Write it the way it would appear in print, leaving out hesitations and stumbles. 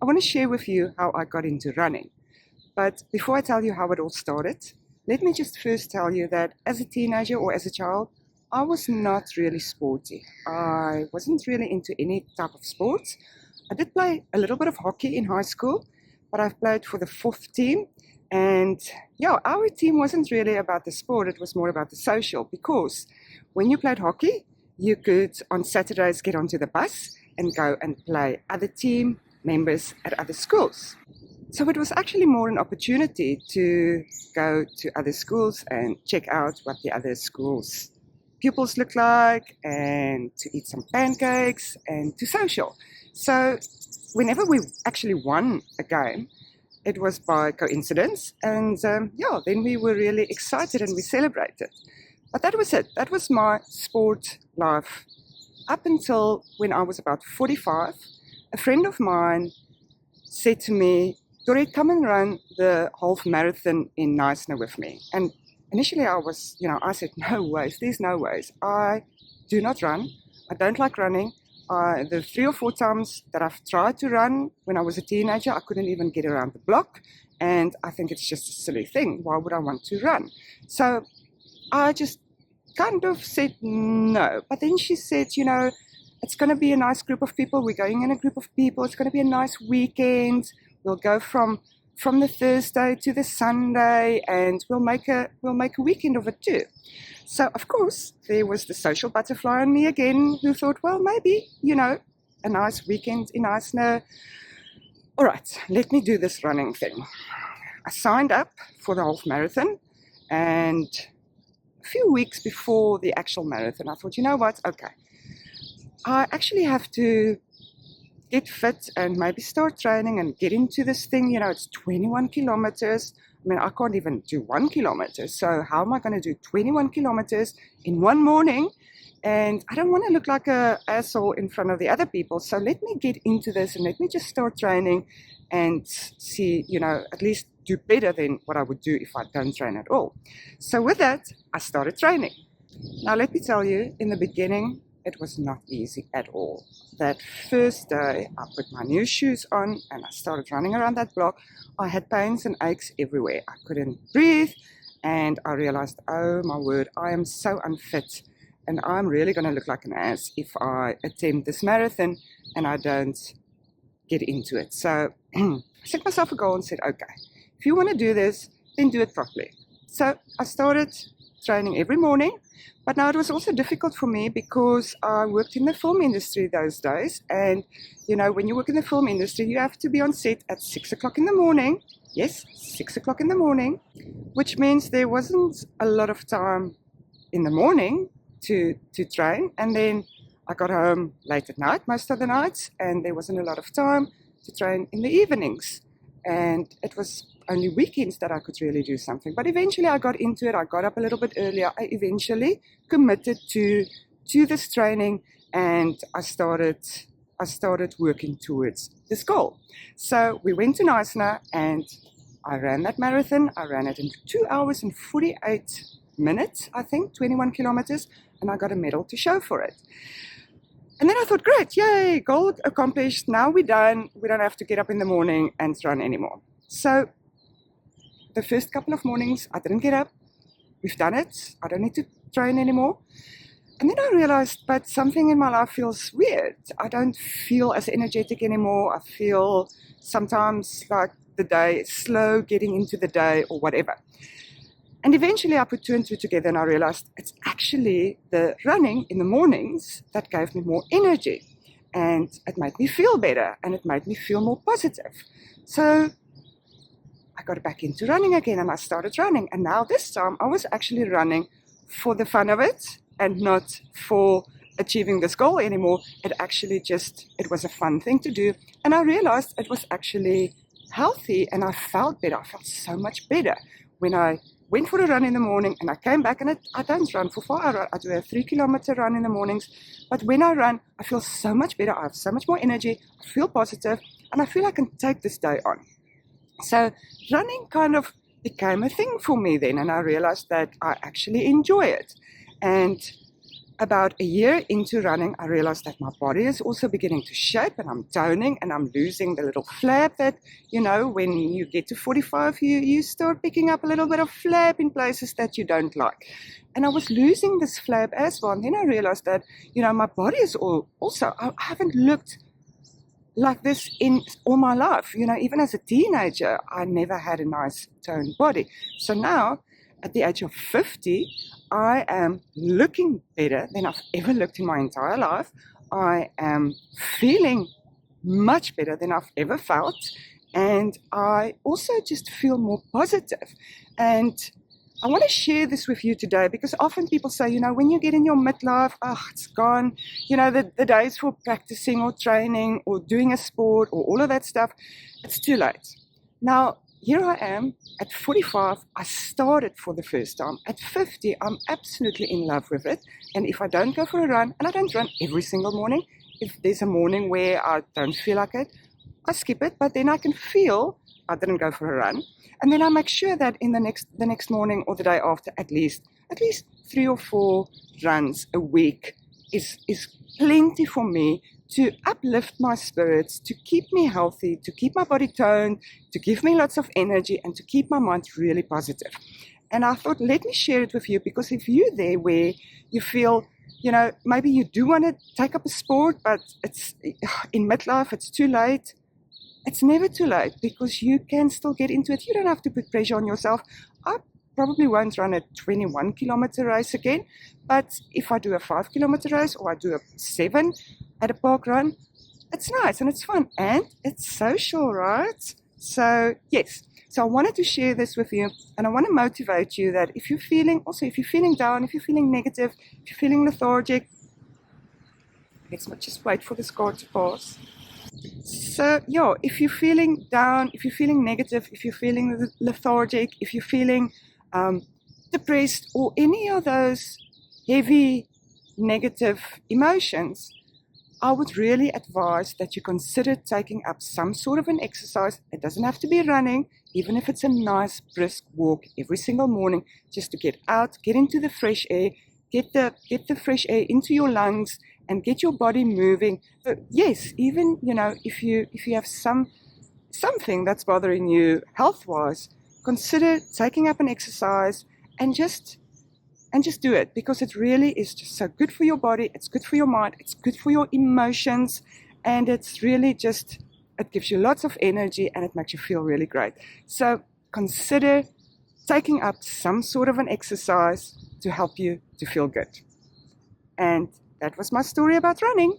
I want to share with you how I got into running. But before I tell you how it all started, let me just first tell you that as a teenager or as a child, I was not really sporty. I wasn't really into any type of sports. I did play a little bit of hockey in high school, but I've played for the fourth team. And yeah, our team wasn't really about the sport, it was more about the social, because when you played hockey, you could on Saturdays get onto the bus and go and play other team members at other schools. So it was actually more an opportunity to go to other schools and check out what the other schools' pupils look like, and to eat some pancakes and to social. So whenever we actually won a game, it was by coincidence, and then we were really excited and we celebrated. But that was it. That was my sport life up until when I was about 45. A friend of mine said to me, "Doreen, come and run the half marathon in Knysna with me." And initially I said, no ways, there's no ways. I do not run. I don't like running. The 3 or 4 times that I've tried to run when I was a teenager, I couldn't even get around the block. And I think it's just a silly thing. Why would I want to run? So I just kind of said no. But then she said, it's going to be a nice group of people. We're going in a group of people. It's going to be a nice weekend. We'll go from the Thursday to the Sunday, and we'll make a weekend of it too. So of course there was the social butterfly in me again, who thought, well, maybe a nice weekend in Knysna. All right, let me do this running thing. I signed up for the half marathon, and a few weeks before the actual marathon, I thought, you know what? Okay, I actually have to get fit and maybe start training and get into this thing. It's 21 kilometers. I mean, I can't even do 1 kilometer. So how am I going to do 21 kilometers in one morning? And I don't want to look like an asshole in front of the other people. So let me get into this and let me just start training and see, at least do better than what I would do if I don't train at all. So with that, I started training. Now, let me tell you, in the beginning, it was not easy at all. That first day, I put my new shoes on and I started running around that block. I had pains and aches everywhere. I couldn't breathe, and I realized, oh my word, I am so unfit, and I'm really going to look like an ass if I attempt this marathon and I don't get into it. So I set myself a goal and said, okay, if you want to do this, then do it properly. So I started training every morning. But now it was also difficult for me because I worked in the film industry those days. And, when you work in the film industry, you have to be on set at 6 o'clock in the morning. Yes, 6 o'clock in the morning, which means there wasn't a lot of time in the morning to train. And then I got home late at night, most of the nights, and there wasn't a lot of time to train in the evenings. And it was only weekends that I could really do something. But eventually I got into it. I got up a little bit earlier. I eventually committed to this training, and I started working towards this goal. So we went to Knysna and I ran that marathon. I ran it in 2 hours and 48 minutes, I think, 21 kilometers, and I got a medal to show for it. And then I thought, great, yay, goal accomplished. Now we're done. We don't have to get up in the morning and run anymore. So the first couple of mornings, I didn't get up. We've done it. I don't need to train anymore. And then I realized, but something in my life feels weird. I don't feel as energetic anymore. I feel sometimes like the day is slow getting into the day or whatever. And eventually I put 2 and 2 together and I realized it's actually the running in the mornings that gave me more energy. And it made me feel better and it made me feel more positive. So I got back into running again and I started running. And now this time I was actually running for the fun of it and not for achieving this goal anymore. It was a fun thing to do. And I realized it was actually healthy and I felt better. I felt so much better when I went for a run in the morning and I came back, and I don't run for far. I do a 3-kilometer run in the mornings. But when I run, I feel so much better. I have so much more energy. I feel positive and I feel I can take this day on. So running kind of became a thing for me then, and I realized that I actually enjoy it. And about a year into running, I realized that my body is also beginning to shape, and I'm toning, and I'm losing the little flab that, when you get to 45, you start picking up a little bit of flab in places that you don't like. And I was losing this flab as well. And then I realized that, my body is also, I haven't looked like this in all my life. Even as a teenager, I never had a nice toned body. So now, at the age of 50, I am looking better than I've ever looked in my entire life. I am feeling much better than I've ever felt. And I also just feel more positive. And I want to share this with you today because often people say, when you get in your midlife, it's gone. The days for practicing or training or doing a sport or all of that stuff, it's too late. Now, here I am at 45. I started for the first time. At 50, I'm absolutely in love with it. And if I don't go for a run, and I don't run every single morning, if there's a morning where I don't feel like it, I skip it, but then I can feel I didn't go for a run. And then I make sure that in the next morning or the day after, at least 3 or 4 runs a week is plenty for me to uplift my spirits, to keep me healthy, to keep my body toned, to give me lots of energy, and to keep my mind really positive. And I thought, let me share it with you, because if you're there where you feel, maybe you do want to take up a sport, but it's in midlife, it's too late. It's never too late, because you can still get into it. You don't have to put pressure on yourself. I probably won't run a 21-kilometer race again, but if I do a 5-kilometer race or I do a 7 at a park run, it's nice and it's fun and it's social, right? So yes, so I wanted to share this with you, and I want to motivate you that if you're feeling down, if you're feeling negative, if you're feeling lethargic, let's just wait for this car to pass. So yeah, if you're feeling down, if you're feeling negative, if you're feeling lethargic, if you're feeling depressed, or any of those heavy negative emotions, I would really advise that you consider taking up some sort of an exercise. It doesn't have to be running, even if it's a nice brisk walk every single morning, just to get out, get into the fresh air, get the fresh air into your lungs, and get your body moving. But yes, even if you have something that's bothering you health-wise, consider taking up an exercise and just do it, because it really is just so good for your body, it's good for your mind, it's good for your emotions, and it's really just, it gives you lots of energy and it makes you feel really great. So consider taking up some sort of an exercise to help you to feel good. And that was my story about running.